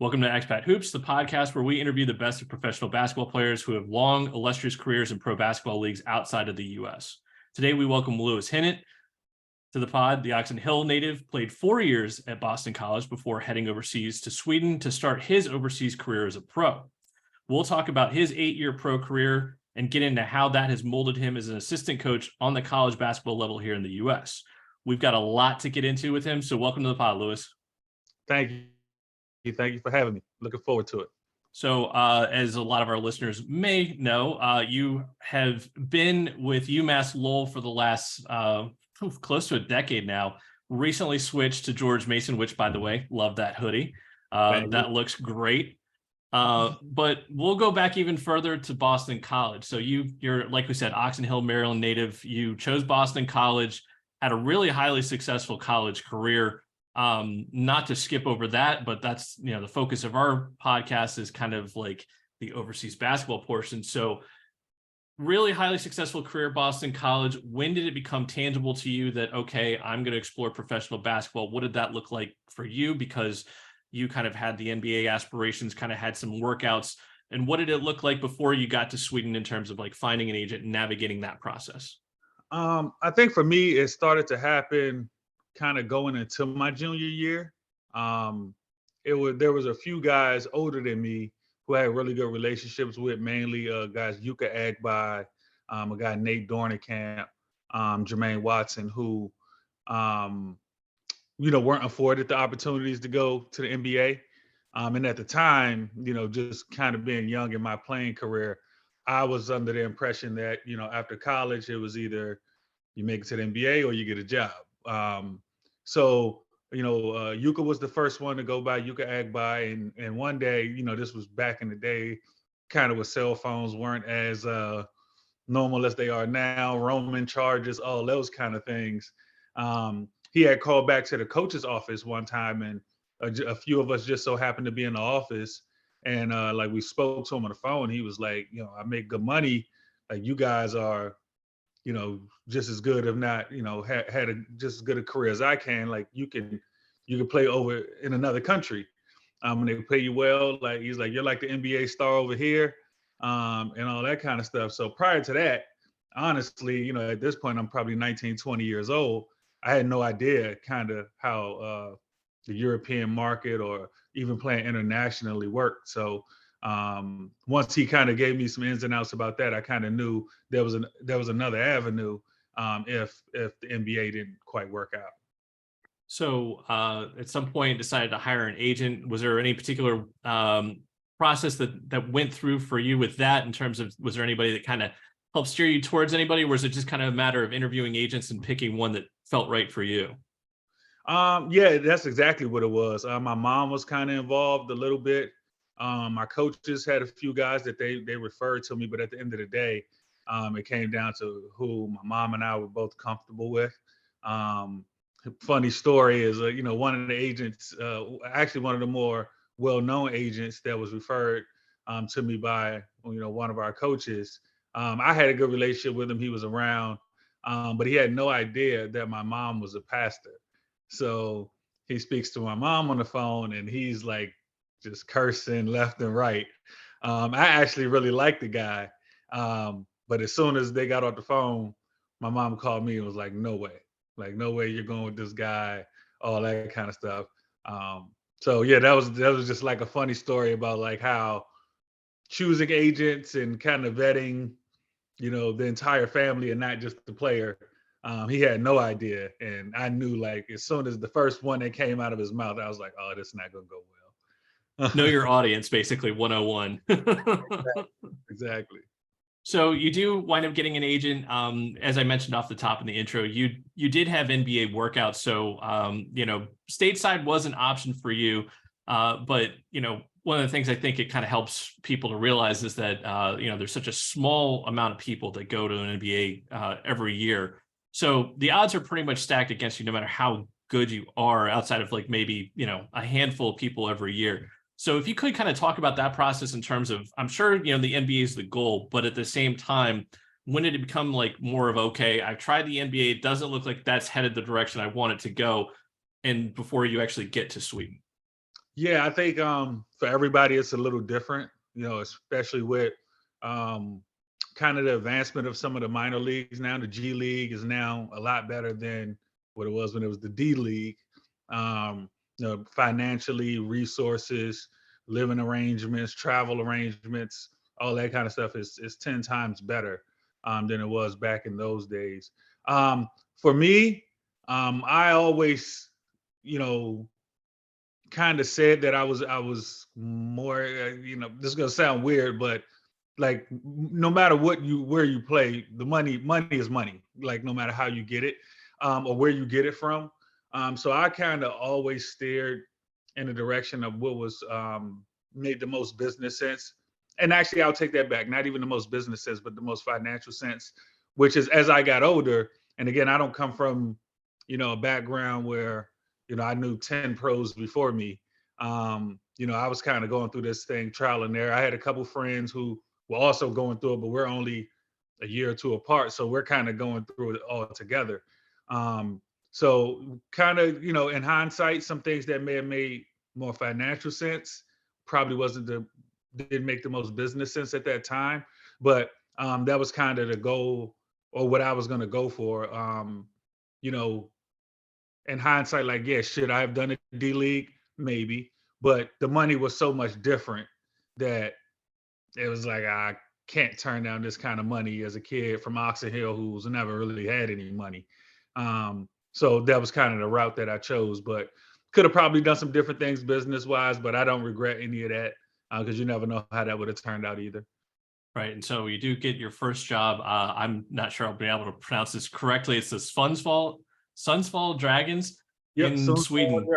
Welcome to Expat Hoops, the podcast where we interview the best of professional basketball players who have long, illustrious careers in pro basketball leagues outside of the U.S. Today, we welcome Louis Hinnant to the pod. The Oxon Hill native played 4 years at Boston College before heading overseas to Sweden to start his overseas career as a pro. We'll talk about his 8-year pro career and get into how that has molded him as an assistant coach on the college basketball level here in the U.S. We've got a lot to get into with him, so welcome to the pod, Louis. Thank you. Thank you for having me. Looking forward to it. So as a lot of our listeners may know, you have been with UMass Lowell for the last close to a decade now. Recently switched to George Mason, which, by the way, love that hoodie. That looks great. But we'll go back even further to Boston College. So you're, like we said, Oxon Hill, Maryland native. You chose Boston College, had a really highly successful college career. Not to skip over that, but that's, the focus of our podcast is kind of like the overseas basketball portion. So really highly successful career at Boston College. When did it become tangible to you that, okay, I'm going to explore professional basketball? What did that look like for you? Because you kind of had the NBA aspirations, kind of had some workouts. And what did it look like before you got to Sweden in terms of like finding an agent and navigating that process? I think for me, it started to happen kind of going into my junior year. There was a few guys older than me who I had really good relationships with, mainly guys Yuka Agbai, a guy Nate Dornicamp, Jermaine Watson, who weren't afforded the opportunities to go to the NBA. And at the time, just kind of being young in my playing career, I was under the impression that, after college, it was either you make it to the NBA or you get a job. So Yuka was the first one to go by, Yuka Agbai. And one day, this was back in the day, kind of with cell phones weren't as normal as they are now, roaming charges, all those kind of things. He had called back to the coach's office one time, and a few of us just so happened to be in the office. And like we spoke to him on the phone. He was like, I make good money. Like, you guys are, just as good, if not, had just as good a career as I can. Like, you can play over in another country. And they pay you well. Like, he's like, you're like the NBA star over here, and all that kind of stuff. So prior to that, honestly, at this point, I'm probably 19, 20 years old. I had no idea kind of how the European market or even playing internationally worked. So once he kind of gave me some ins and outs about that, I kind of knew there was another avenue if the NBA didn't quite work out. So at some point decided to hire an agent. Was there any particular process that went through for you with that, in terms of, was there anybody that kind of helped steer you towards anybody? Or was it just kind of a matter of interviewing agents and picking one that felt right for you? Yeah, that's exactly what it was. My mom was kind of involved a little bit. My coaches had a few guys that they referred to me, but at the end of the day, it came down to who my mom and I were both comfortable with. Funny story is, one of the agents, actually one of the more well-known agents that was referred to me by, one of our coaches. I had a good relationship with him. He was around, but he had no idea that my mom was a pastor. So he speaks to my mom on the phone, and he's like just cursing left and right. I actually really liked the guy. But as soon as they got off the phone, my mom called me and was like, no way you're going with this guy, all that kind of stuff. So yeah, that was just like a funny story about like how choosing agents and kind of vetting, the entire family and not just the player. He had no idea. And I knew, like, as soon as the first one that came out of his mouth, I was like, oh, this is not going to go well. Know your audience, basically 101. Exactly. So you do wind up getting an agent. As I mentioned off the top in the intro, you did have NBA workouts. So, stateside was an option for you. But, one of the things I think it kind of helps people to realize is that, there's such a small amount of people that go to an NBA every year. So the odds are pretty much stacked against you, no matter how good you are, outside of like maybe, a handful of people every year. So if you could kind of talk about that process in terms of, I'm sure, the NBA is the goal, but at the same time, when did it become like more of, okay, I've tried the NBA, it doesn't look like that's headed the direction I want it to go, and before you actually get to Sweden? Yeah, I think for everybody it's a little different, especially with um, kind of the advancement of some of the minor leagues now. The G League is now a lot better than what it was when it was the D League. Um, financially, resources, living arrangements, travel arrangements, all that kind of stuff is 10 times better than it was back in those days. For me, I always, you know, kind of said that I was more this is gonna sound weird, but like no matter where you play, the money is money, like no matter how you get it, or where you get it from. So I kind of always steered in the direction of what was made the most business sense. And actually I'll take that back, not even the most business sense, but the most financial sense, which is as I got older. And again, I don't come from a background where I knew 10 pros before me. I was kind of going through this thing, trial and error. I had a couple friends who were also going through it, but we're only a year or two apart. So we're kind of going through it all together. So kind of, in hindsight, some things that may have made more financial sense probably didn't make the most business sense at that time. But that was kind of the goal or what I was going to go for. You know, in hindsight, like, yeah, should I have done a D League? Maybe. But the money was so much different that it was like, I can't turn down this kind of money as a kid from Oxon Hill who's never really had any money. So that was kind of the route that I chose. But could have probably done some different things business wise, but I don't regret any of that because you never know how that would have turned out either. Right. And so you do get your first job. I'm not sure I'll be able to pronounce this correctly. It's the Sundsvall Dragons Yep. in So Sweden.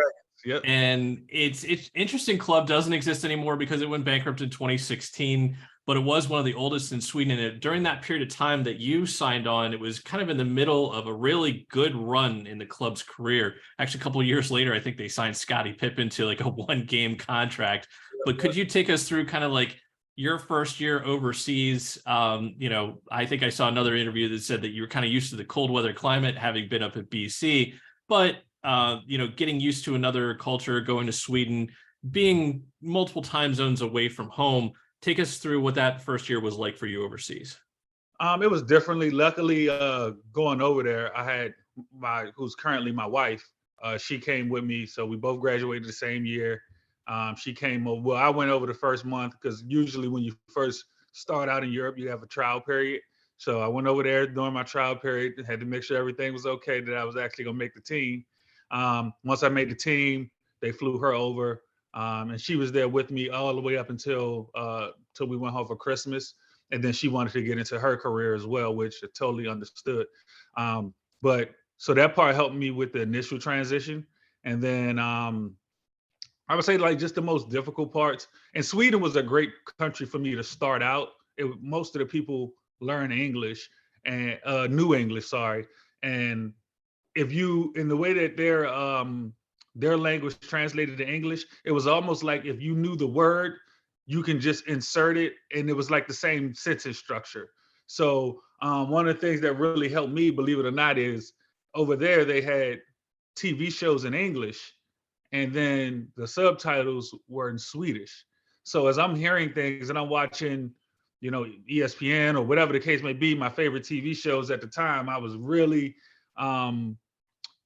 yep. And it's interesting. Club doesn't exist anymore because it went bankrupt in 2016, but it was one of the oldest in Sweden. And during that period of time that you signed on, it was kind of in the middle of a really good run in the club's career. Actually, a couple of years later, I think they signed Scottie Pippen to like a 1-game contract. But could you take us through kind of like your first year overseas? I think I saw another interview that said that you were kind of used to the cold weather climate, having been up at BC, but getting used to another culture, going to Sweden, being multiple time zones away from home. Take us through what that first year was like for you overseas. It was differently. Luckily, going over there, I had who's currently my wife. She came with me, so we both graduated the same year. She came over. Well, I went over the first month because usually when you first start out in Europe, you have a trial period. So I went over there during my trial period, had to make sure everything was okay, that I was actually gonna make the team. Once I made the team, they flew her over, and she was there with me all the way up until till we went home for Christmas. And then she wanted to get into her career as well, which I totally understood. But so that part helped me with the initial transition. And then I would say like just the most difficult parts. And Sweden was a great country for me to start out. Most of the people learn English and new English, sorry. And if you in the way that their language translated to English, it was almost like if you knew the word, you can just insert it, and it was like the same sentence structure. So one of the things that really helped me, believe it or not, is over there they had TV shows in English, and then the subtitles were in Swedish. So as I'm hearing things and I'm watching, ESPN or whatever the case may be, my favorite TV shows at the time, I was really um,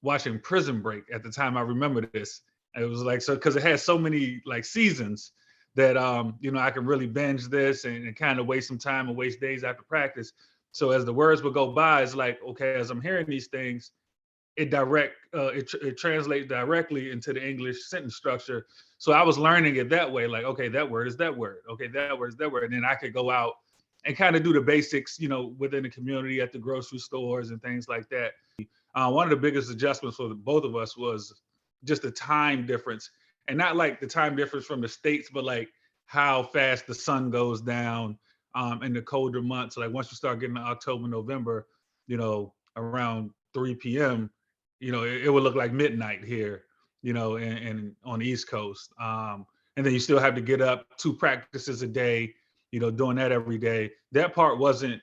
watching Prison Break at the time. I remember this. It was like so because it had so many like seasons that I could really binge this and kind of waste some time and waste days after practice. So as the words would go by, it's like, okay, as I'm hearing these things, it translates directly into the English sentence structure. So I was learning it that way, like, okay, that word is that word. Okay, that word is that word. And then I could go out and kind of do the basics, within the community at the grocery stores and things like that. One of the biggest adjustments for both of us was just the time difference, and not like the time difference from the States, but like how fast the sun goes down in the colder months. Like once you start getting to October, November, around 3 p.m., it would look like midnight here, and on the East Coast. And then you still have to get up 2 practices a day, doing that every day. That part wasn't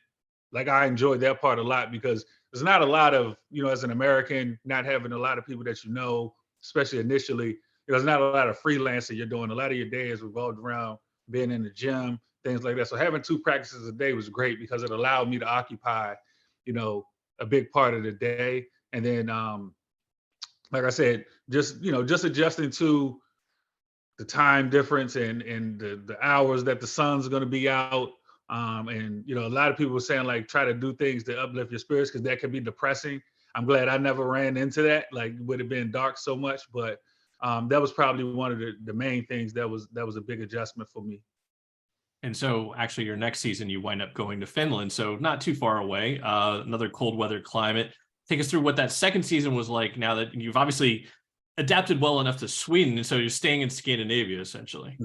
like I enjoyed that part a lot because there's not a lot of, as an American, not having a lot of people that especially initially, there's not a lot of freelancing you're doing. A lot of your day is revolved around being in the gym, things like that. So having 2 practices a day was great because it allowed me to occupy, a big part of the day. And then, like I said, just adjusting to the time difference and the hours that the sun's going to be out. And a lot of people were saying like try to do things to uplift your spirits because that can be depressing. I'm glad I never ran into that. Like it would have been dark so much, but that was probably one of the main things that was a big adjustment for me. And so actually your next season, you wind up going to Finland. So not too far away, another cold weather climate. Take us through what that second season was like now that you've obviously adapted well enough to Sweden. And so you're staying in Scandinavia, essentially.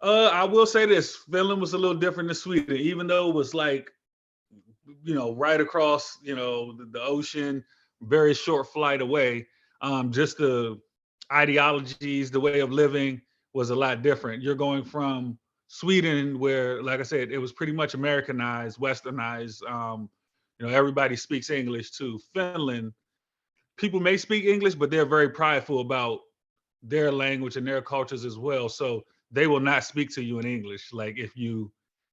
I will say this, Finland was a little different than Sweden, even though it was like, right across, the ocean, very short flight away. Just the ideologies, the way of living was a lot different. You're going from Sweden, where, like I said, it was pretty much Americanized, westernized. Everybody speaks English, to Finland. People may speak English, but they're very prideful about their language and their cultures as well. So they will not speak to you in English. Like if you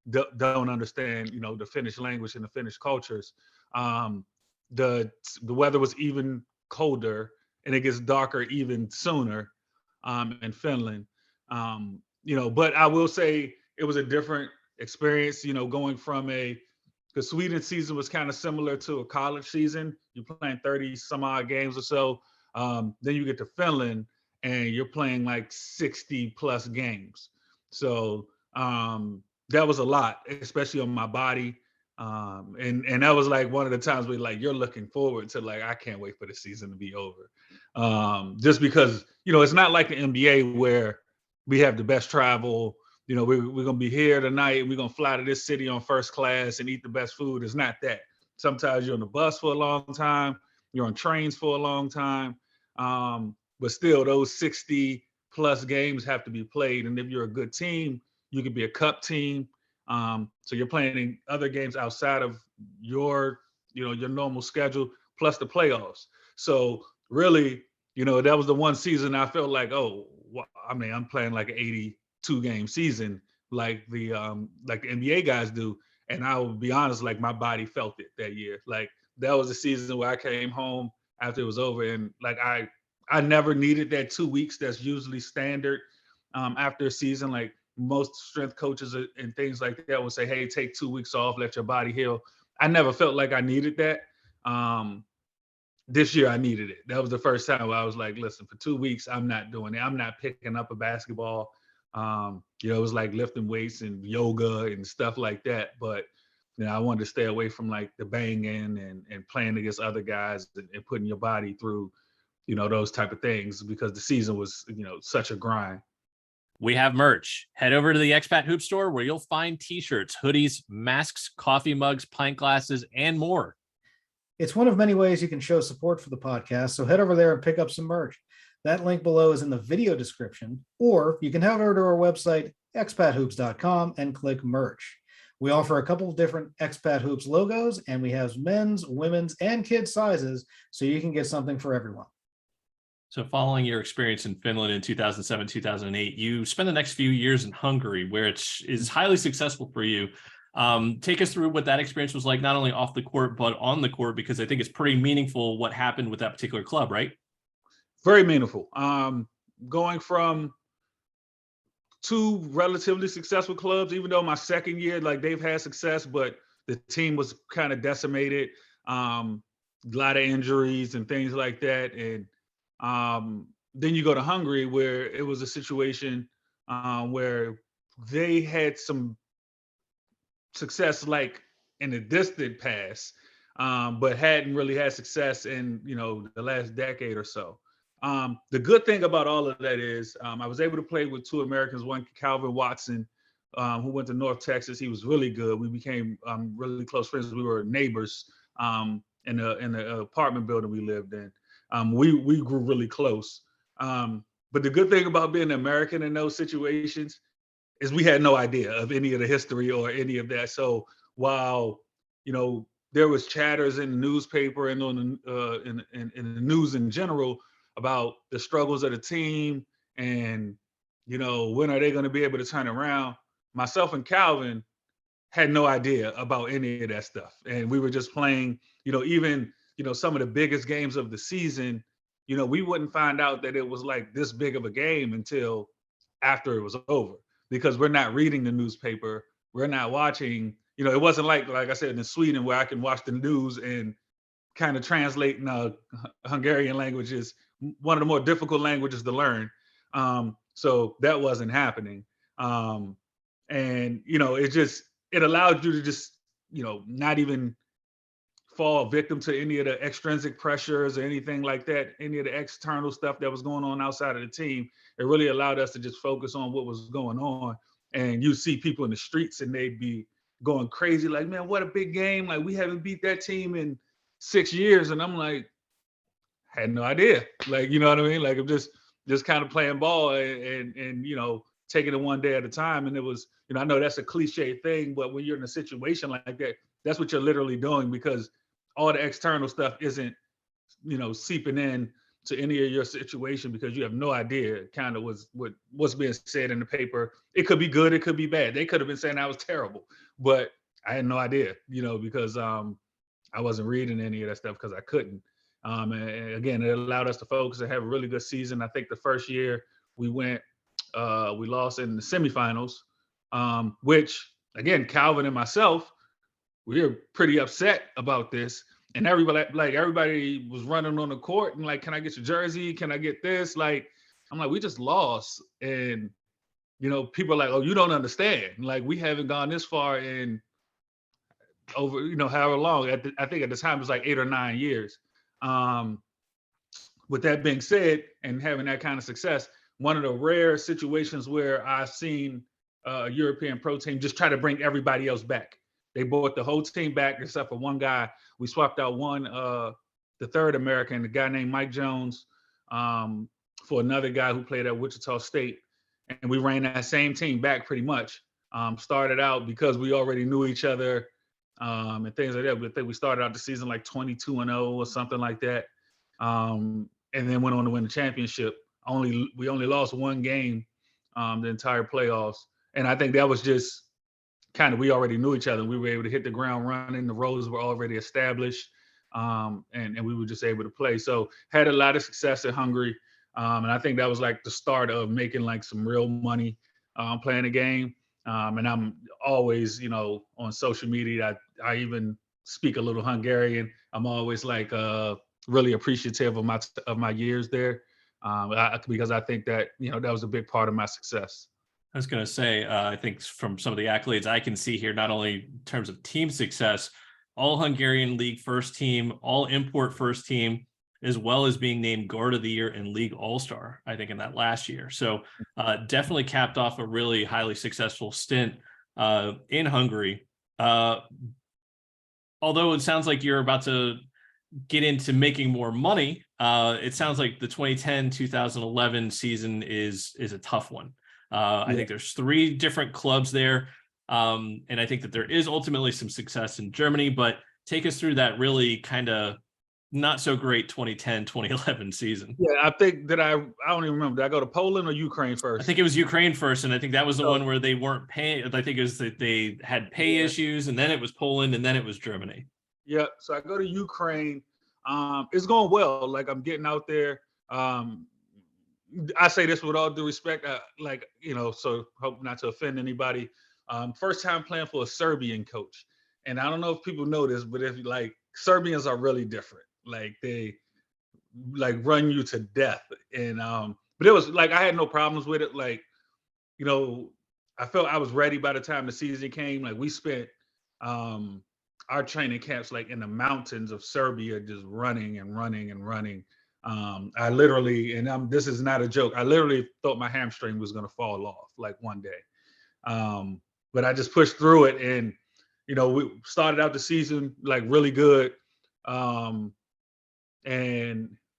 don't understand, the Finnish language and the Finnish cultures. The weather was even colder and it gets darker even sooner in Finland. But I will say it was a different experience, going from the Sweden season was kind of similar to a college season. You're playing 30 some odd games or so. Then you get to Finland and you're playing like 60 plus games. So that was a lot, especially on my body. And that was like one of the times where like you're looking forward to like, I can't wait for the season to be over. Just because, it's not like the NBA where we have the best travel. We're going to be here tonight and we're going to fly to this city on first class and eat the best food. It's not that. Sometimes you're on the bus for a long time. You're on trains for a long time. But still, those 60 plus games have to be played. And if you're a good team, you could be a cup team. So you're playing other games outside of your normal schedule, plus the playoffs. So really, that was the one season I felt like, I'm playing like an 82 game season, like the NBA guys do. And I will be honest, like my body felt it that year. Like that was the season where I came home after it was over, and like I never needed that 2 weeks. That's usually standard after a season. Like most strength coaches and things like that will say, hey, take 2 weeks off, let your body heal. I never felt like I needed that. This year I needed it. That was the first time where I was like, listen, for 2 weeks, I'm not doing it. I'm not picking up a basketball. It was like lifting weights and yoga and stuff like that. But I wanted to stay away from like the banging and playing against other guys and putting your body through, those type of things, because the season was, such a grind. We have merch. Head over to the Expat Hoop store where you'll find t-shirts, hoodies, masks, coffee mugs, pint glasses, and more. It's one of many ways you can show support for the podcast, so head over there and pick up some merch. That link below is in the video description, or you can head over to our website, expathoops.com, and click merch. We offer a couple of different Expat Hoops logos, and we have men's, women's, and kids sizes, so you can get something for everyone. So following your experience in Finland in 2007, 2008, you spent the next few years in Hungary, where it is highly successful for you. Take us through what that experience was like, not only off the court, but on the court, because I think it's pretty meaningful what happened with that particular club, right? Very meaningful. Going from 2 relatively successful clubs, even though my second year, like they've had success, but the team was kind of decimated. A lot of injuries and things like that. And then you go to Hungary, where it was a situation where they had some success like in the distant past, but hadn't really had success in the last decade or so. The good thing about all of that is I was able to play with 2 Americans, one Calvin Watson, who went to North Texas. He was really good. We became really close friends. We were neighbors in the apartment building we lived in. We grew really close. But the good thing about being an American in those situations is we had no idea of any of the history or any of that. So while, there was chatters in the newspaper and on in the news in general about the struggles of the team And, when are they going to be able to turn around? Myself and Calvin had no idea about any of that stuff. And we were just playing, even, some of the biggest games of the season, we wouldn't find out that it was like this big of a game until after it was over, because we're not reading the newspaper. We're not watching, it wasn't like I said, in Sweden, where I can watch the news and kind of translate Hungarian languages, one of the more difficult languages to learn. So that wasn't happening. And, it allowed you to just, not even fall victim to any of the extrinsic pressures or anything like that, any of the external stuff that was going on outside of the team. It really allowed us to just focus on what was going on. And you see people in the streets and they'd be going crazy, like, man, what a big game. Like, we haven't beat that team in 6 years. And I'm like, had no idea. Like, you know what I mean? Like, I'm just kind of playing ball and taking it one day at a time. And it was, I know that's a cliche thing, but when you're in a situation like that, that's what you're literally doing, because all the external stuff isn't, seeping in to any of your situation, because you have no idea kind of what's being said in the paper. It could be good, it could be bad. They could have been saying I was terrible, but I had no idea, because I wasn't reading any of that stuff because I couldn't. And again, it allowed us to focus and have a really good season. I think the first year we lost in the semifinals, which, again, Calvin and myself, we were pretty upset about this. And everybody was running on the court and like, can I get your jersey? Can I get this? Like, I'm like, we just lost. And, people are like, oh, you don't understand. Like, we haven't gone this far in over, however long. I think at the time it was like 8 or 9 years. With that being said, and having that kind of success, one of the rare situations where I've seen a European pro team just try to bring everybody else back. They brought the whole team back except for one guy. We swapped out the third American, a guy named Mike Jones, for another guy who played at Wichita State. And we ran that same team back pretty much. Started out because we already knew each other and things like that. But I think we started out the season like 22-0 or something like that. And then went on to win the championship. We only lost one game the entire playoffs. And I think that was just kind of, we already knew each other. We were able to hit the ground running. The roles were already established, and we were just able to play. So had a lot of success in Hungary. And I think that was like the start of making like some real money playing the game. And I'm always, on social media, I even speak a little Hungarian. I'm always like really appreciative of my years there, because I think that, that was a big part of my success. I was going to say, I think from some of the accolades I can see here, not only in terms of team success, all Hungarian league first team, all import first team, as well as being named guard of the year and league all-star, I think, in that last year. So definitely capped off a really highly successful stint in Hungary. Although it sounds like you're about to get into making more money, it sounds like the 2010-2011 season is a tough one. I think there's 3 different clubs there. And I think that there is ultimately some success in Germany, but take us through that really kind of not so great 2010-2011 season. Yeah, I think that I don't even remember. Did I go to Poland or Ukraine first? I think it was Ukraine first, and I think that was the one where they weren't paying. I think it was that they had pay issues, and then it was Poland, and then it was Germany. Yeah, so I go to Ukraine. It's going well. Like, I'm getting out there. I say this with all due respect, so hope not to offend anybody. First time playing for a Serbian coach. And I don't know if people know this, but Serbians are really different. Like, they run you to death. And but it was like, I had no problems with it. Like, I felt I was ready by the time the season came. Like, we spent our training camps like in the mountains of Serbia, just running and running and running. I literally, and this is not a joke, I literally thought my hamstring was going to fall off like one day. But I just pushed through it, and, we started out the season like really good, and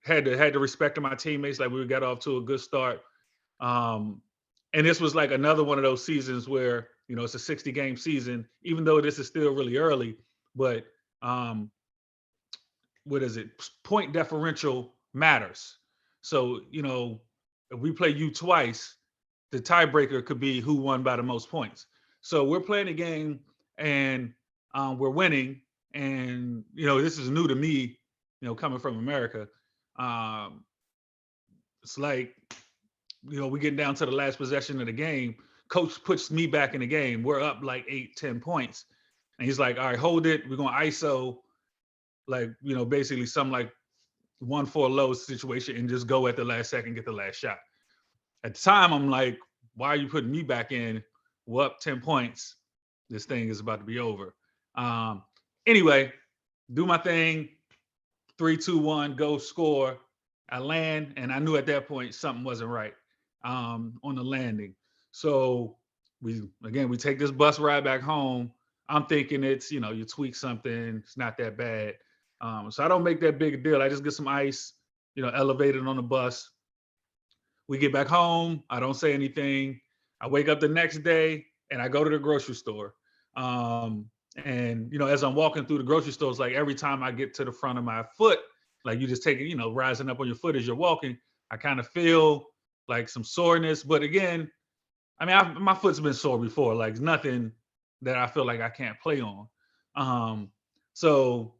had the respect of my teammates. Like, we got off to a good start. And this was like another one of those seasons where, it's a 60-game season, even though this is still really early, but what is it? Point differential matters. So, if we play you twice, the tiebreaker could be who won by the most points. So we're playing a game and we're winning. And, this is new to me, coming from America. It's like, we get down to the last possession of the game. Coach puts me back in the game. We're up like 8-10 points. And he's like, all right, hold it. We're going to ISO, like, basically some like 1-4 low situation and just go at the last second, get the last shot. At the time, I'm like, why are you putting me back in? We're up 10 points. This thing is about to be over. Anyway, do my thing. 3, 2, 1, go score. I land, and I knew at that point something wasn't right on the landing. So we take this bus ride back home. I'm thinking it's, you tweak something. It's not that bad. So I don't make that big a deal. I just get some ice, elevated on the bus. We get back home. I don't say anything. I wake up the next day and I go to the grocery store. And, as I'm walking through the grocery store, it's like every time I get to the front of my foot, like you just take it, rising up on your foot as you're walking, I kind of feel like some soreness. But again, I mean, my foot's been sore before, like nothing that I feel like I can't play on. So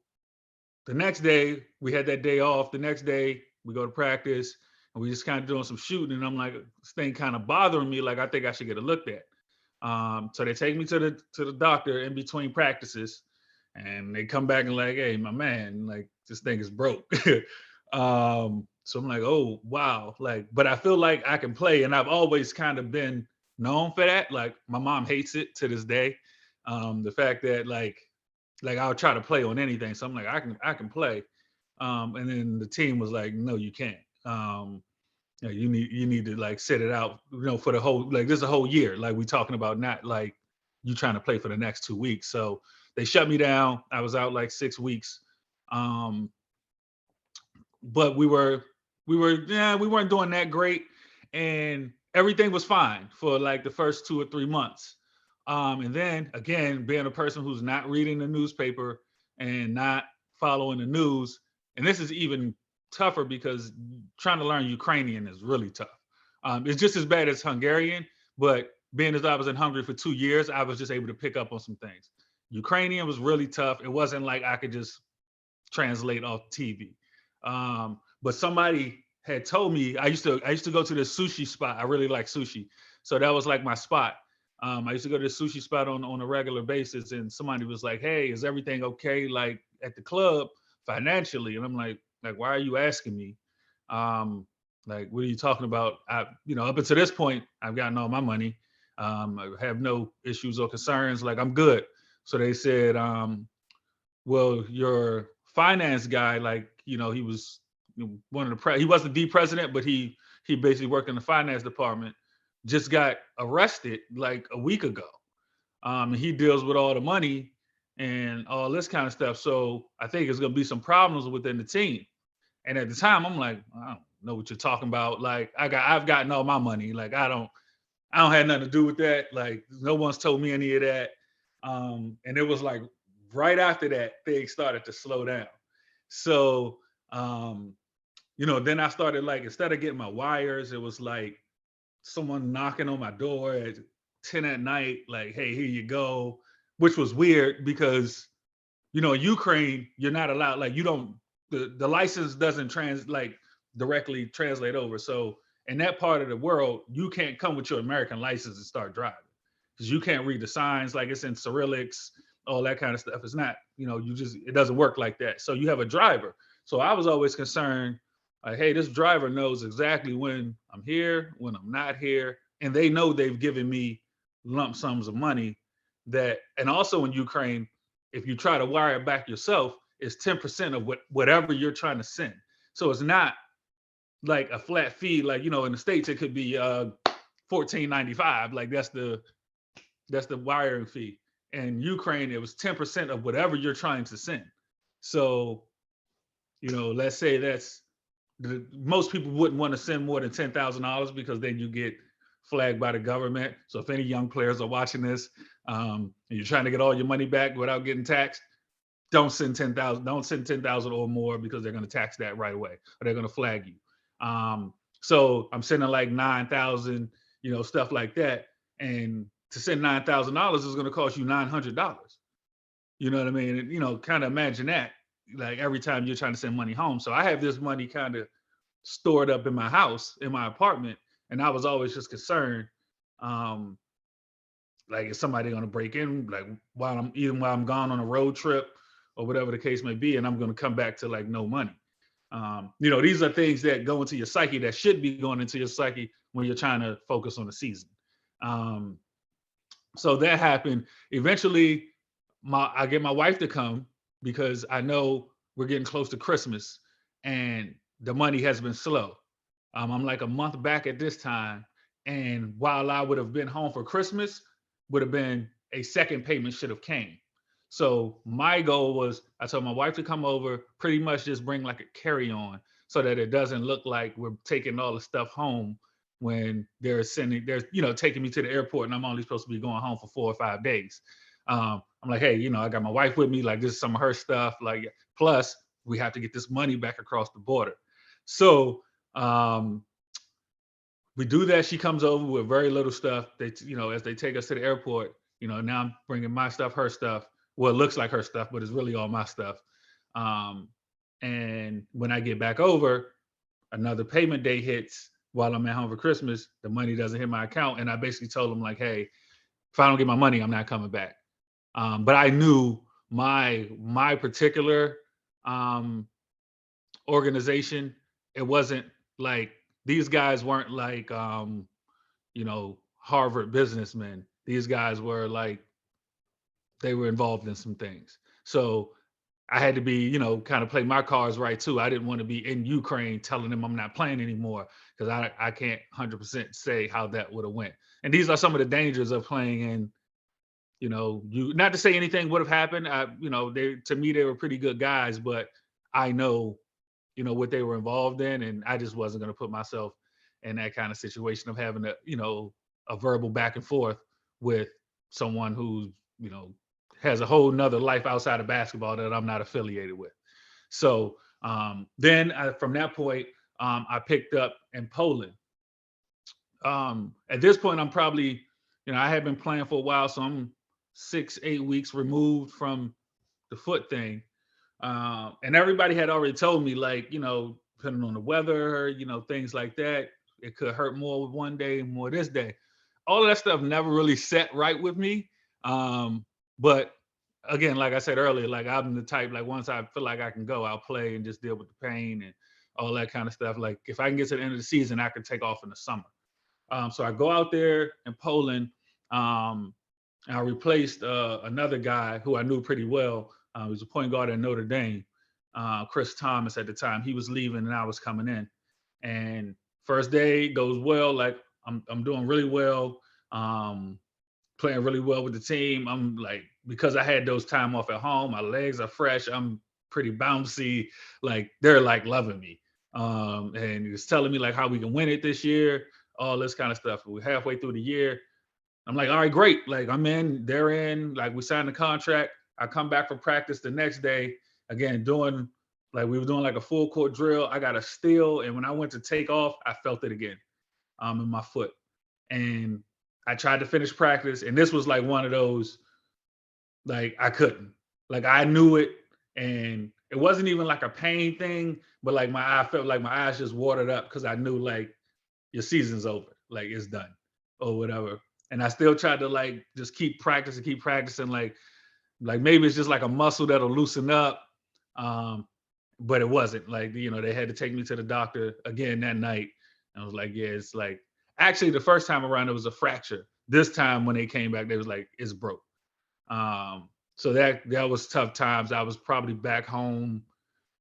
the next day, we had that day off. The next day, we go to practice and we just kind of doing some shooting. And I'm like, this thing kind of bothering me. Like, I think I should get it looked at. So they take me to the doctor in between practices, and they come back and like, hey, my man, like this thing is broke. So I'm like, oh, wow. Like, but I feel like I can play. And I've always kind of been known for that. Like my mom hates it to this day. The fact that like I'll try to play on anything. So I'm like, I can play. And then the team was like, no, you can't. You need to like sit it out, for the whole, like this is a whole year. Like we talking about not like you trying to play for the next 2 weeks. So they shut me down. I was out like 6 weeks. But we weren't doing that great. And everything was fine for like the first 2 or 3 months. And then again, being a person who's not reading the newspaper and not following the news, and this is even tougher because trying to learn Ukrainian is really tough. It's just as bad as Hungarian, but being as I was in Hungary for 2 years, I was just able to pick up on some things. Ukrainian was really tough. It wasn't like I could just translate off TV. But somebody had told me, I used to go to this sushi spot. I really like sushi. So that was like my spot. I used to go to the sushi spot on a regular basis, and somebody was like, hey, is everything okay? Like at the club financially? And I'm like, why are you asking me? Like, what are you talking about? Up until this point, I've gotten all my money. I have no issues or concerns. Like, I'm good. So they said, well, your finance guy, like, he was one of the he wasn't the president, but he basically worked in the finance department, just got arrested like a week ago. And he deals with all the money and all this kind of stuff. So I think there's going to be some problems within the team. And at the time, I'm like, I don't know what you're talking about. Like, I've gotten all my money. Like, I don't have nothing to do with that. Like, no one's told me any of that. And it was like right after that, things started to slow down. So, then I started like, instead of getting my wires, it was like someone knocking on my door at 10 at night, like, hey, here you go, which was weird because, in Ukraine, you're not allowed, like, you don't, the license doesn't directly translate over. So in that part of the world, you can't come with your American license and start driving because you can't read the signs, like it's in Cyrillics, all that kind of stuff. It's not, it doesn't work like that. So you have a driver. So I was always concerned, like, hey, this driver knows exactly when I'm here, when I'm not here. And they know they've given me lump sums of money and also in Ukraine, if you try to wire it back yourself, it's 10% of whatever you're trying to send. So it's not like a flat fee, like, in the States, it could be $14.95. Like that's the wiring fee. And Ukraine, it was 10% of whatever you're trying to send. So, let's say most people wouldn't want to send more than $10,000 because then you get flagged by the government. So if any young players are watching this, and you're trying to get all your money back without getting taxed, don't send 10,000. Don't send 10,000 or more because they're going to tax that right away, or they're going to flag you. So I'm sending like 9,000, stuff like that. And to send $9,000 is going to cost you $900. You know what I mean? And, kind of imagine that, like every time you're trying to send money home. So I have this money kind of stored up in my house, in my apartment. And I was always just concerned, like, is somebody going to break in, like while I'm gone on a road trip or whatever the case may be, and I'm going to come back to like no money. These are things that go into your psyche that should be going into your psyche when you're trying to focus on the season. So that happened. Eventually, I get my wife to come because I know we're getting close to Christmas and the money has been slow. I'm like a month back at this time. And while I would have been home for Christmas, would have been a second payment should have came. So my goal was, I told my wife to come over, pretty much just bring like a carry-on so that it doesn't look like we're taking all the stuff home when they're taking me to the airport and I'm only supposed to be going home for 4 or 5 days. I'm like, hey, I got my wife with me, like this is some of her stuff, like, plus we have to get this money back across the border. So we do that. She comes over with very little stuff. They, as they take us to the airport, now I'm bringing my stuff, her stuff. Well, it looks like her stuff, but it's really all my stuff. And when I get back over, another payment day hits while I'm at home for Christmas. The money doesn't hit my account. And I basically told them like, hey, if I don't get my money, I'm not coming back. But I knew my particular organization, it wasn't like, these guys weren't like, Harvard businessmen. These guys were like, they were involved in some things. So I had to be, kind of play my cards right too. I didn't want to be in Ukraine telling them I'm not playing anymore because I can't 100% say how that would have went. And these are some of the dangers of playing in, not to say anything would have happened. To me, they were pretty good guys, but I know, what they were involved in. And I just wasn't going to put myself in that kind of situation of having a verbal back and forth with someone who, has a whole nother life outside of basketball that I'm not affiliated with. So then from that point, I picked up in Poland. At this point, I'm probably, I had been playing for a while, so I'm 6-8 weeks removed from the foot thing. And everybody had already told me, like, depending on the weather, things like that, it could hurt more one day, more this day. All of that stuff never really set right with me. But again, like I said earlier, like I'm the type, like once I feel like I can go, I'll play and just deal with the pain and all that kind of stuff. Like if I can get to the end of the season, I can take off in the summer. So I go out there in Poland. And I replaced another guy who I knew pretty well. He was a point guard at Notre Dame, Chris Thomas at the time. He was leaving and I was coming in. And first day goes well. Like I'm doing really well, playing really well with the team. I'm like, because I had those time off at home, my legs are fresh. I'm pretty bouncy. Like they're like loving me. And he was telling me like how we can win it this year, all this kind of stuff. We're halfway through the year. I'm like, all right, great. Like I'm in, they're in, like we signed the contract. I come back from practice the next day, again, we were doing like a full court drill. I got a steal. And when I went to take off, I felt it again in my foot. And I tried to finish practice. And this was like one of those, like I couldn't, like I knew it. And it wasn't even like a pain thing, but like I felt like my eyes just watered up because I knew like your season's over, like it's done or whatever. And I still tried to like just keep practicing, like maybe it's just like a muscle that'll loosen up. But it wasn't. Like, they had to take me to the doctor again that night. And I was like, yeah, it's like, actually the first time around it was a fracture. This time when they came back, they was like, it's broke. So that was tough times. I was probably back home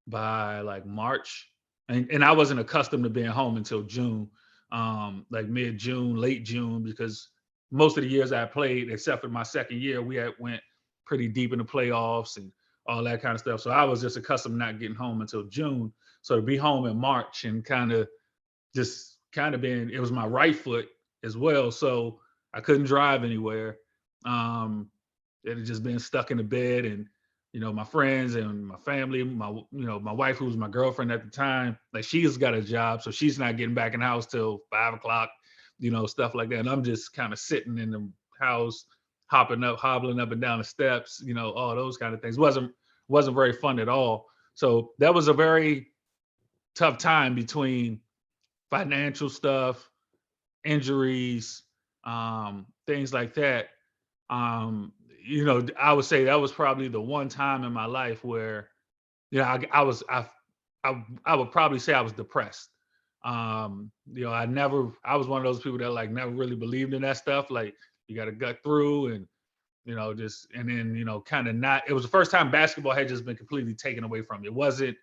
by like March. And I wasn't accustomed to being home until June, like mid-June, late June, because most of the years I played, except for my second year, we went pretty deep in the playoffs and all that kind of stuff. So I was just accustomed to not getting home until June. So to be home in March and kind of being, it was my right foot as well. So I couldn't drive anywhere. It had just been stuck in the bed and, my friends and my family, my wife, who was my girlfriend at the time, like she's got a job, so she's not getting back in the house till 5 o'clock, stuff like that. And I'm just kind of sitting in the house, hobbling up and down the steps, all those kind of things. Wasn't very fun at all. So that was a very tough time between financial stuff, injuries, things like that. I would say that was probably the one time in my life where, I would probably say I was depressed. I was one of those people that like never really believed in that stuff. Like you got to gut through and, and then, kind of not, it was the first time basketball had just been completely taken away from you. It wasn't,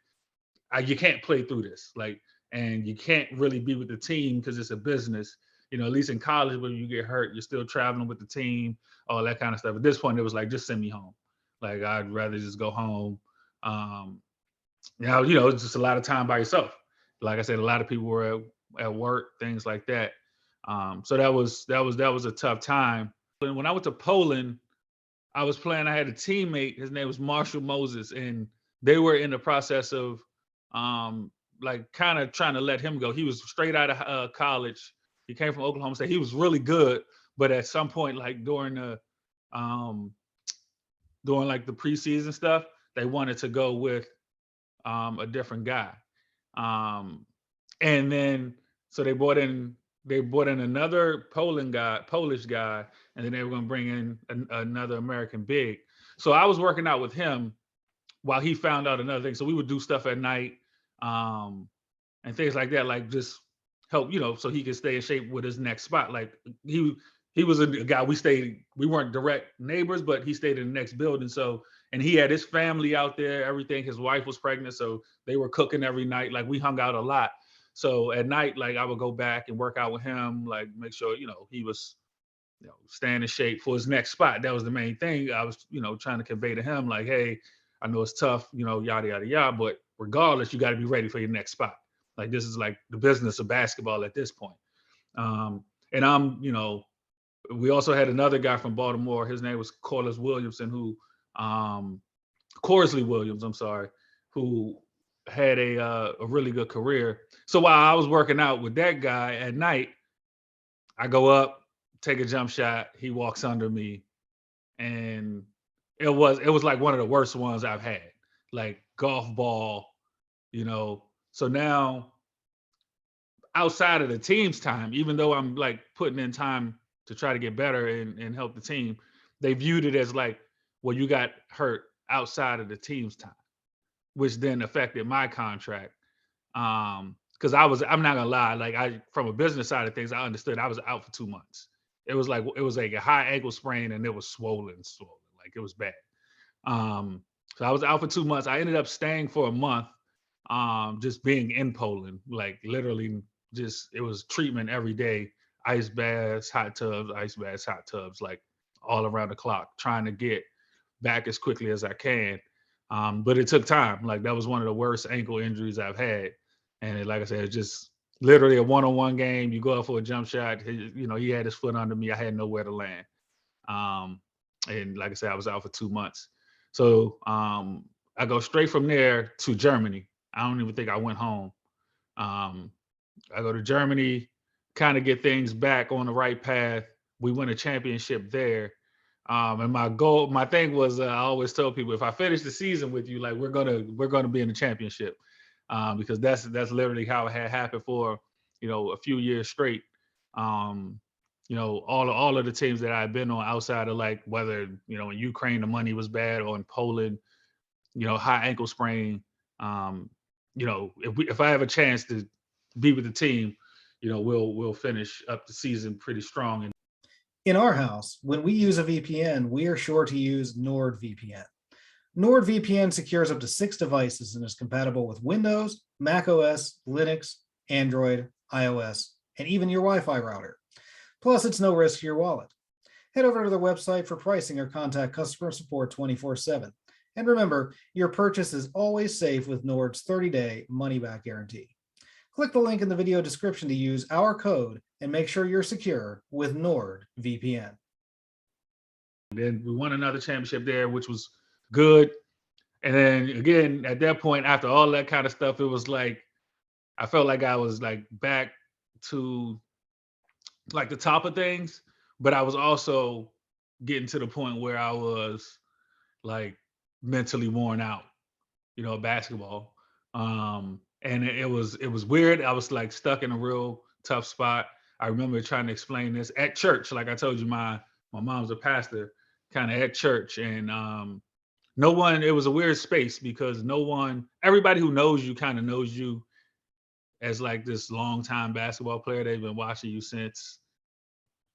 you can't play through this. Like, and you can't really be with the team because it's a business. At least in college, when you get hurt, you're still traveling with the team, all that kind of stuff. At this point, it was like, just send me home. Like, I'd rather just go home. It's just a lot of time by yourself. Like I said, a lot of people were at work, things like that. So that was a tough time. And when I went to Poland, I was playing. I had a teammate. His name was Marshall Moses, and they were in the process of like kind of trying to let him go. He was straight out of college. He came from Oklahoma State. He was really good, but at some point, like during like the preseason stuff, they wanted to go with a different guy. And then so they brought in another Polish guy, and then they were going to bring in another American big. So I was working out with him while he found out another thing. So we would do stuff at night and things like that, like just help, so he could stay in shape with his next spot. Like he was a guy, we weren't direct neighbors, but he stayed in the next building. So, and he had his family out there, everything. His wife was pregnant, so they were cooking every night. Like we hung out a lot. So at night, like I would go back and work out with him, like make sure, he was, staying in shape for his next spot. That was the main thing I was, trying to convey to him, like, hey, I know it's tough, yada, yada, yada, but regardless, you got to be ready for your next spot. Like this is like the business of basketball at this point. And I'm, we also had another guy from Baltimore. His name was Corliss Williamson, Corsley Williams, I'm sorry, who had a really good career. So while I was working out with that guy at night, I go up, take a jump shot. He walks under me, and it was like one of the worst ones I've had, like golf ball, So now outside of the team's time, even though I'm like putting in time to try to get better and help the team, they viewed it as like, well, you got hurt outside of the team's time, which then affected my contract. Because I'm not gonna lie, like from a business side of things, I understood I was out for 2 months. It was like a high ankle sprain, and it was swollen, like it was bad. So I was out for 2 months. I ended up staying for a month, just being in Poland, like literally just, it was treatment every day, ice baths, hot tubs, like all around the clock, trying to get back as quickly as I can. But it took time. Like that was one of the worst ankle injuries I've had. And like I said, it's just literally a one-on-one game. You go out for a jump shot. He had his foot under me. I had nowhere to land. And like I said, I was out for 2 months. So I go straight from there to Germany. I don't even think I went home. I go to Germany, kind of get things back on the right path. We win a championship there. And my thing was, I always tell people, if I finish the season with you, like we're gonna be in the championship, because that's literally how it had happened for a few years straight. All of the teams that I've been on outside of like whether in Ukraine the money was bad or in Poland, high ankle sprain. If I have a chance to be with the team, we'll finish up the season pretty strong. In our house, when we use a VPN, we are sure to use NordVPN. NordVPN secures up to 6 devices and is compatible with Windows, Mac OS, Linux, Android, iOS, and even your Wi-Fi router. Plus, it's no risk to your wallet. Head over to their website for pricing or contact customer support 24/7. And remember, your purchase is always safe with Nord's 30-day money-back guarantee. Click the link in the video description to use our code and make sure you're secure with NordVPN. Then we won another championship there, which was good. And then again, at that point, after all that kind of stuff, it was like, I felt like I was like back to like the top of things, but I was also getting to the point where I was like mentally worn out, basketball. And it was weird. I was like stuck in a real tough spot. I remember trying to explain this at church. Like I told you, my mom's a pastor, kind of at church, and no one. It was a weird space because everybody who knows you kind of knows you as like this longtime basketball player. They've been watching you since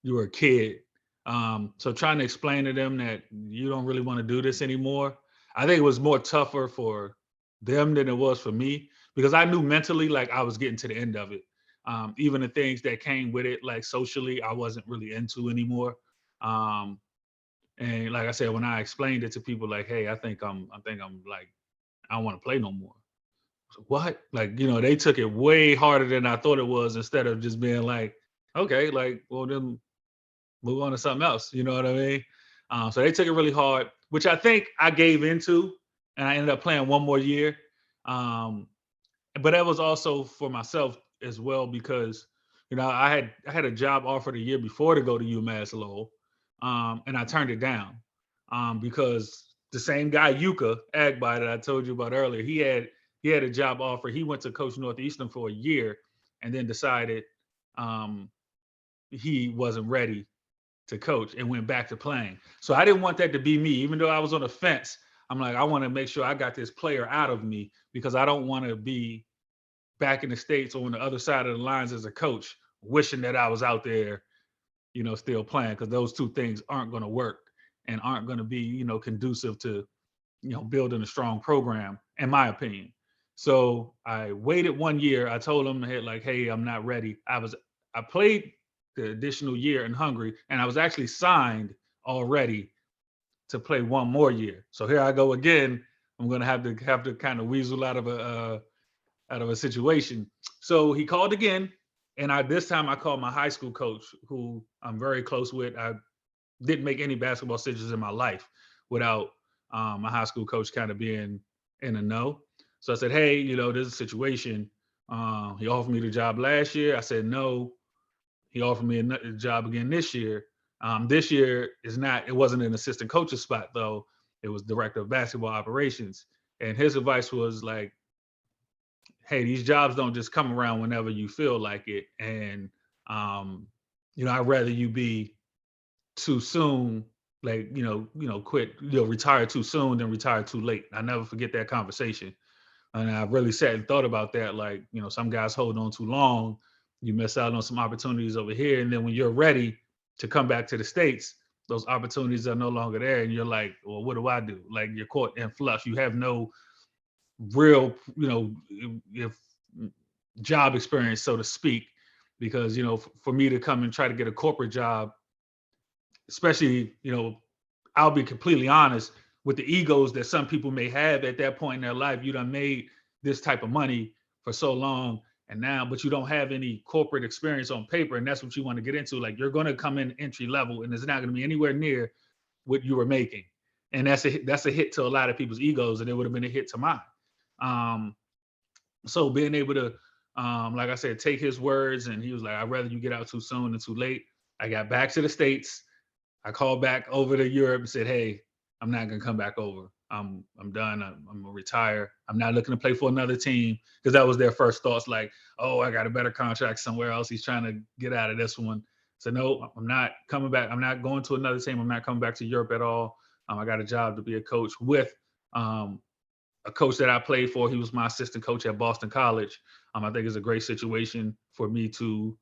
you were a kid. So trying to explain to them that you don't really want to do this anymore, I think it was more tougher for them than it was for me, because I knew mentally like I was getting to the end of it. Even the things that came with it, like socially, I wasn't really into anymore. And like I said, when I explained it to people, like, hey, I think I'm like, I don't want to play no more. So, what? Like, they took it way harder than I thought it was, instead of just being like, okay, like, well, then move on to something else. You know what I mean? So they took it really hard, which I think I gave into, and I ended up playing one more year. But that was also for myself as well, because, I had a job offer the year before to go to UMass Lowell, and I turned it down because the same guy, Yuka Agbai, that I told you about earlier, he had a job offer. He went to coach Northeastern for a year and then decided he wasn't ready to coach and went back to playing. So I didn't want that to be me, even though I was on the fence. I'm like, I want to make sure I got this player out of me, because I don't want to be back in the States or on the other side of the lines as a coach, wishing that I was out there, still playing, because those two things aren't going to work and aren't going to be, conducive to, building a strong program, in my opinion. So I waited 1 year. I told him, hey, I'm not ready. I played the additional year in Hungary, and I was actually signed already to play one more year. So here I go again. I'm going to have to kind of weasel out of a situation. So he called again, and this time I called my high school coach, who I'm very close with. I didn't make any basketball decisions in my life without my high school coach kind of being in a no. So I said, hey, there's a situation. He offered me the job last year. I said no. He offered me a job again this year. This year it wasn't an assistant coach's spot though. It was director of basketball operations. And his advice was like, hey, these jobs don't just come around whenever you feel like it. And, I'd rather you be too soon, like, quit, retire too soon than retire too late. I never forget that conversation. And I really sat and thought about that. Like, some guys hold on too long, you miss out on some opportunities over here. And then when you're ready to come back to the States, those opportunities are no longer there. And you're like, well, what do I do? Like, you're caught in flux. You have no real, if job experience, so to speak, because, for me to come and try to get a corporate job, especially, I'll be completely honest, with the egos that some people may have at that point in their life, you done made this type of money for so long, and now, but you don't have any corporate experience on paper, and that's what you want to get into. Like, you're going to come in entry level, and it's not going to be anywhere near what you were making, and that's a hit to a lot of people's egos, and it would have been a hit to mine. So being able to, like I said, take his words, and he was like, I'd rather you get out too soon than too late. I got back to the States. I called back over to Europe and said, hey, I'm not going to come back over. I'm done. I'm going to retire. I'm not looking to play for another team, because that was their first thoughts, like, oh, I got a better contract somewhere else. He's trying to get out of this one. So no, I'm not coming back. I'm not going to another team. I'm not coming back to Europe at all. I got a job to be a coach with a coach that I played for. He was my assistant coach at Boston College. I think it's a great situation for me to,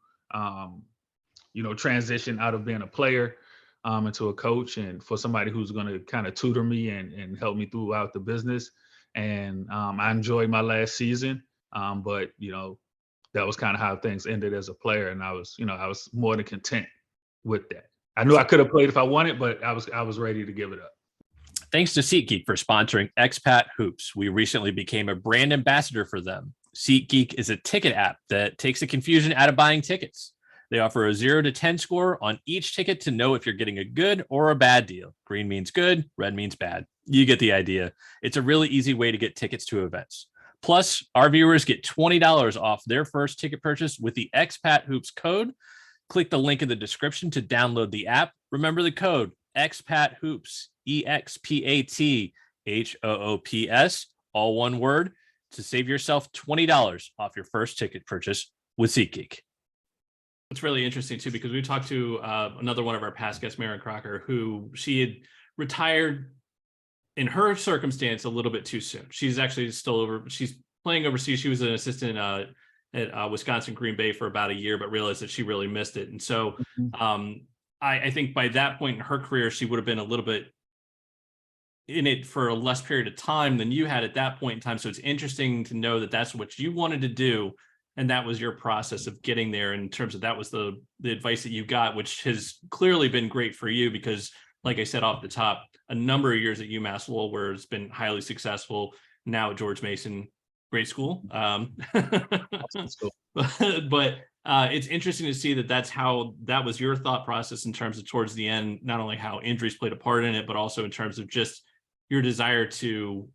transition out of being a player into a coach, and for somebody who's going to kind of tutor me and help me throughout the business. And I enjoyed my last season, but that was kind of how things ended as a player, and I was more than content with that. I knew I could have played if I wanted, but I was ready to give it up. Thanks to SeatGeek for sponsoring Expat Hoops. We recently became a brand ambassador for them. SeatGeek is a ticket app that takes the confusion out of buying tickets. They offer a 0 to 10 score on each ticket to know if you're getting a good or a bad deal. Green means good, red means bad. You get the idea. It's a really easy way to get tickets to events. Plus, our viewers get $20 off their first ticket purchase with the Expat Hoops code. Click the link in the description to download the app. Remember the code Expat Hoops, EXPATHOOPS, all one word, to save yourself $20 off your first ticket purchase with SeatGeek. It's really interesting too, because we talked to another one of our past guests, Maren Crocker, who she had retired in her circumstance a little bit too soon. She's actually still over. She's playing overseas. She was an assistant at Wisconsin Green Bay for about a year, but realized that she really missed it. And so I think by that point in her career, she would have been a little bit in it for a less period of time than you had at that point in time. So it's interesting to know that that's what you wanted to do. And that was your process of getting there in terms of that was the advice that you got, which has clearly been great for you because, like I said off the top, a number of years at UMass Lowell where it's been highly successful. Now at George Mason, great school. But it's interesting to see that that was your thought process in terms of towards the end, not only how injuries played a part in it, but also in terms of just your desire to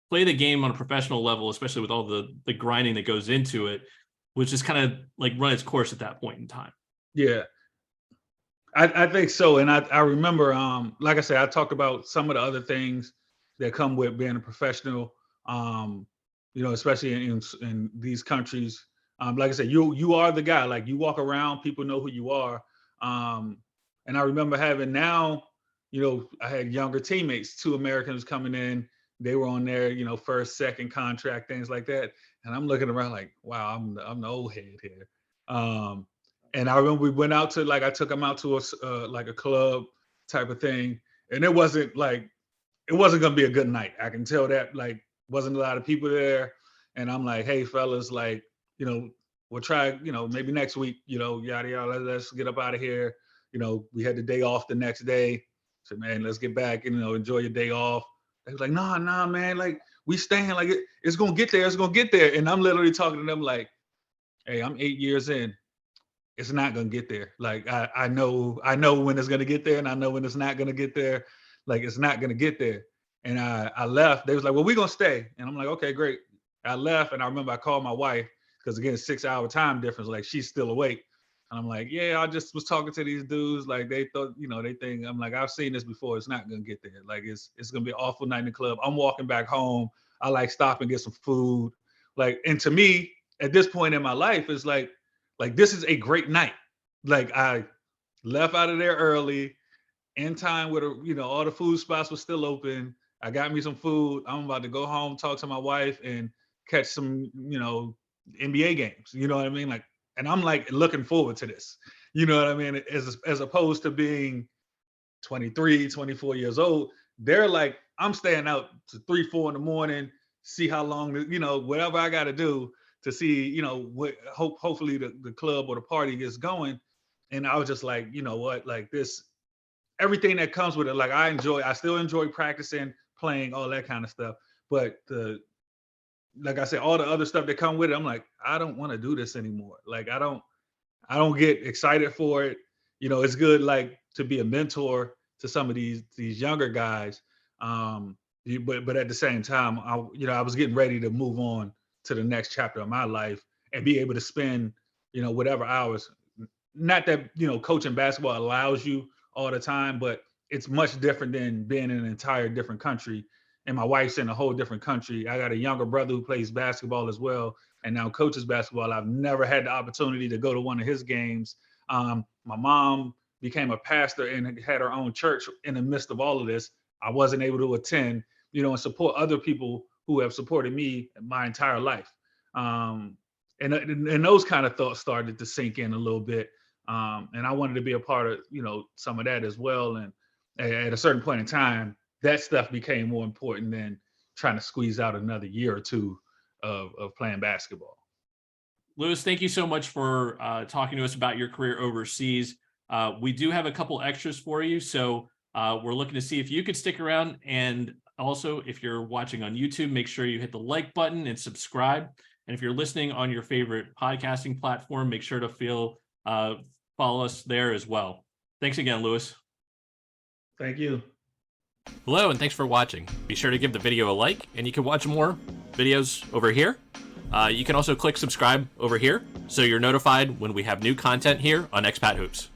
play the game on a professional level, especially with all the grinding that goes into it, which is kind of like run its course at that point in time. Yeah, I think so. And I remember, like I said, I talked about some of the other things that come with being a professional, especially in these countries. Like I said, you are the guy. Like you walk around, people know who you are. And I remember having I had younger teammates, 2 Americans coming in. They were on their, first, second contract, things like that. And I'm looking around like, wow, I'm the old head here. And I remember we went out to I took them out to a club type of thing, and it wasn't gonna be a good night. I can tell that wasn't a lot of people there, and I'm like, hey fellas, we'll try, maybe next week, yada yada. Let's get up out of here. We had the day off the next day, so man, let's get back and enjoy your day off. They was like, nah, man, we staying, it's gonna get there, and I'm literally talking to them like, hey, I'm 8 years in. It's not gonna get there. I know when it's gonna get there, and I know when it's not gonna get there. It's not gonna get there. And I left. They was like, well, we're gonna stay. And I'm like, okay, great. I left, and I remember I called my wife because again, 6-hour time difference. She's still awake. And I'm like, yeah, I just was talking to these dudes. They thought, they think I'm like, I've seen this before. It's not gonna get there. It's gonna be an awful night in the club. I'm walking back home. I stop and get some food. And to me, at this point in my life, it's like this is a great night. I left out of there early, in time with all the food spots were still open. I got me some food. I'm about to go home, talk to my wife, and catch some NBA games. You know what I mean? And I'm looking forward to this. You know what I mean? As opposed to being 23, 24 years old, they're like, I'm staying out to 3, 4 in the morning, see how long, whatever I got to do to see, hopefully the club or the party gets going. And I was just like, you know what, this, everything that comes with it. I still enjoy practicing, playing, all that kind of stuff. But like I said, all the other stuff that come with it, I'm like, I don't want to do this anymore. I don't get excited for it. It's good, to be a mentor to some of these younger guys. But at the same time, I was getting ready to move on to the next chapter of my life and be able to spend, whatever hours. Not that, coaching basketball allows you all the time, but it's much different than being in an entire different country. And my wife's in a whole different country. I got a younger brother who plays basketball as well, and now coaches basketball. I've never had the opportunity to go to one of his games. My mom became a pastor and had her own church in the midst of all of this. I wasn't able to attend, and support other people who have supported me my entire life. And those kind of thoughts started to sink in a little bit. And I wanted to be a part of, some of that as well. And at a certain point in time, that stuff became more important than trying to squeeze out another year or two of playing basketball. Louis, thank you so much for talking to us about your career overseas. We do have a couple extras for you. So we're looking to see if you could stick around. And also, if you're watching on YouTube, make sure you hit the like button and subscribe. And if you're listening on your favorite podcasting platform, make sure to follow us there as well. Thanks again, Louis. Thank you. Hello, and thanks for watching. Be sure to give the video a like, and you can watch more videos over here. You can also click subscribe over here so you're notified when we have new content here on Expat Hoops.